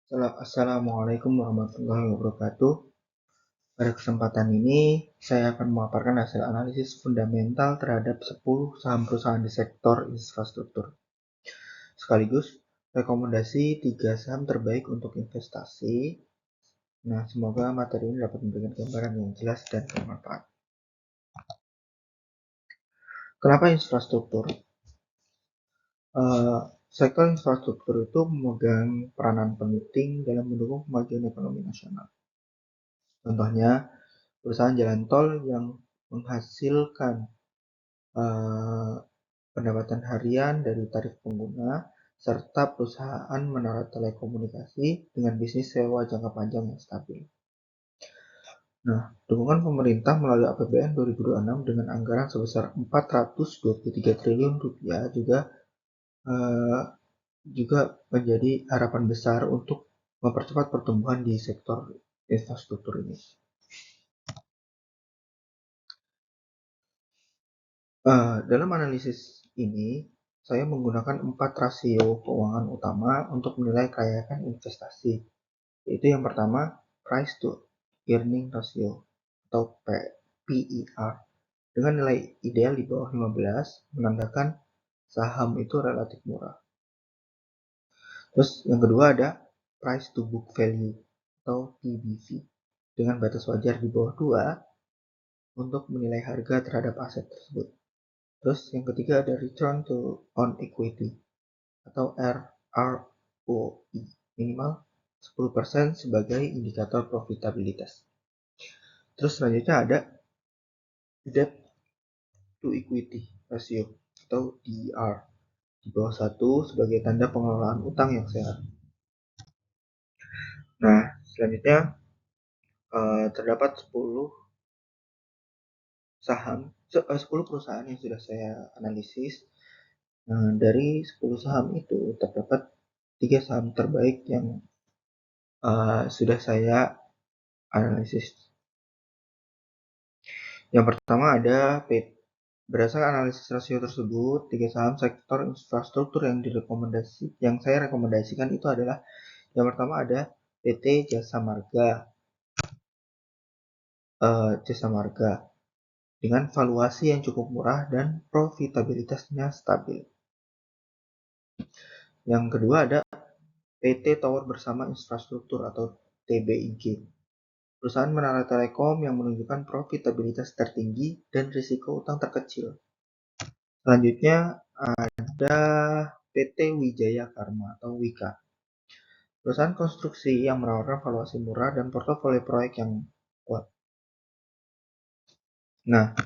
Assalamualaikum warahmatullahi wabarakatuh. Pada kesempatan ini, saya akan memaparkan hasil analisis fundamental terhadap 10 saham perusahaan di sektor infrastruktur. Sekaligus rekomendasi 3 saham terbaik untuk investasi. Nah, semoga materi ini dapat memberikan gambaran yang jelas dan bermanfaat. Kenapa infrastruktur? Sektor infrastruktur itu memegang peranan penting dalam mendukung kemajuan ekonomi nasional. Contohnya, perusahaan jalan tol yang menghasilkan pendapatan harian dari tarif pengguna, serta perusahaan menara telekomunikasi dengan bisnis sewa jangka panjang yang stabil. Nah, dukungan pemerintah melalui APBN 2026 dengan anggaran sebesar 423 triliun rupiah juga menjadi harapan besar untuk mempercepat pertumbuhan di sektor infrastruktur ini. Dalam analisis ini, saya menggunakan 4 rasio keuangan utama untuk menilai kelayakan investasi, yaitu yang pertama, price to earning ratio atau PER. Dengan nilai ideal di bawah 15, menandakan saham itu relatif murah. Terus yang kedua ada price to book value atau PBV, dengan batas wajar di bawah 2 untuk menilai harga terhadap aset tersebut. Terus yang ketiga ada return on equity atau ROE, minimal 10% sebagai indikator profitabilitas. Terus selanjutnya ada debt to equity ratio atau DER di bawah 1 sebagai tanda pengelolaan utang yang sehat. Nah, selanjutnya terdapat 10 perusahaan yang sudah saya analisis. Nah, dari 10 saham itu terdapat 3 saham terbaik yang sudah saya analisis. Yang pertama ada berdasarkan analisis rasio tersebut, 3 saham sektor infrastruktur yang saya rekomendasikan itu adalah yang pertama ada PT Jasa Marga dengan valuasi yang cukup murah dan profitabilitasnya stabil. Yang kedua ada PT Tower Bersama Infrastruktur atau TBIG. Perusahaan menara telekom yang menunjukkan profitabilitas tertinggi dan risiko utang terkecil. Selanjutnya ada PT Wijaya Karma atau Wika. Perusahaan konstruksi yang menawarkan valuasi murah dan portofolio proyek yang kuat. Nah,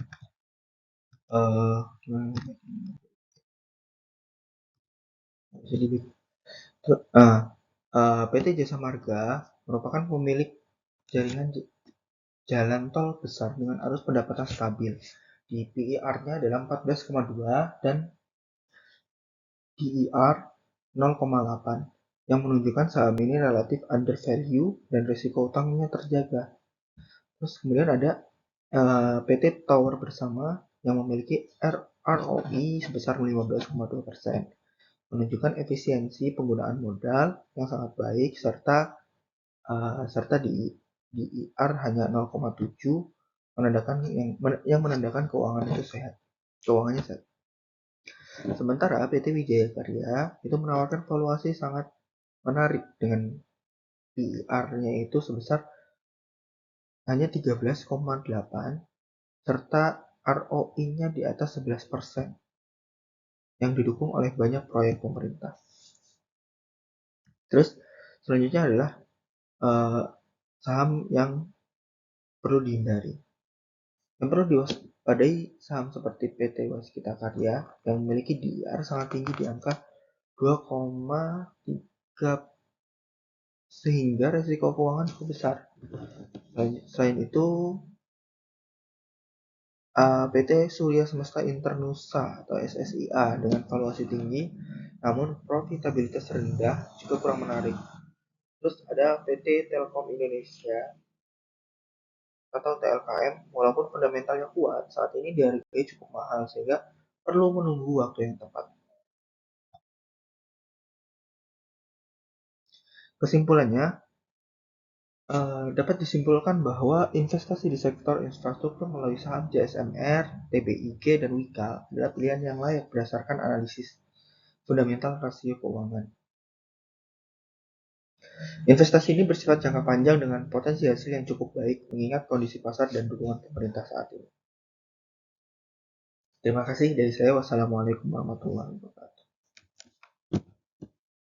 PT Jasa Marga merupakan pemilik jaringan jalan tol besar dengan arus pendapatan stabil. Di PER-nya adalah 14,2 dan DER 0,8 yang menunjukkan saham ini relatif under value dan risiko utangnya terjaga. Terus kemudian ada PT Tower Bersama yang memiliki ROE sebesar 15,2%, menunjukkan efisiensi penggunaan modal yang sangat baik serta di DER hanya 0,7 menandakan keuangannya sehat. Sementara PT Wijaya Karya itu menawarkan valuasi sangat menarik dengan PER-nya itu sebesar hanya 13,8 serta ROE-nya di atas 11% yang didukung oleh banyak proyek pemerintah. Terus selanjutnya adalah saham yang perlu dihindari. Yang perlu diwaspadai saham seperti PT Waskita Karya yang memiliki DER sangat tinggi di angka 2,3 sehingga risiko keuangan cukup besar. Selain itu, PT Surya Semesta Internusa atau SSIA dengan valuasi tinggi namun profitabilitas rendah juga kurang menarik. Terus ada PT Telkom Indonesia atau TLKM, walaupun fundamentalnya kuat, saat ini dihargai cukup mahal sehingga perlu menunggu waktu yang tepat. Kesimpulannya, dapat disimpulkan bahwa investasi di sektor infrastruktur melalui saham JSMR, TBIG, dan Wika adalah pilihan yang layak berdasarkan analisis fundamental rasio keuangan. Investasi ini bersifat jangka panjang dengan potensi hasil yang cukup baik mengingat kondisi pasar dan dukungan pemerintah saat ini. Terima kasih dari saya. Wassalamualaikum warahmatullahi wabarakatuh.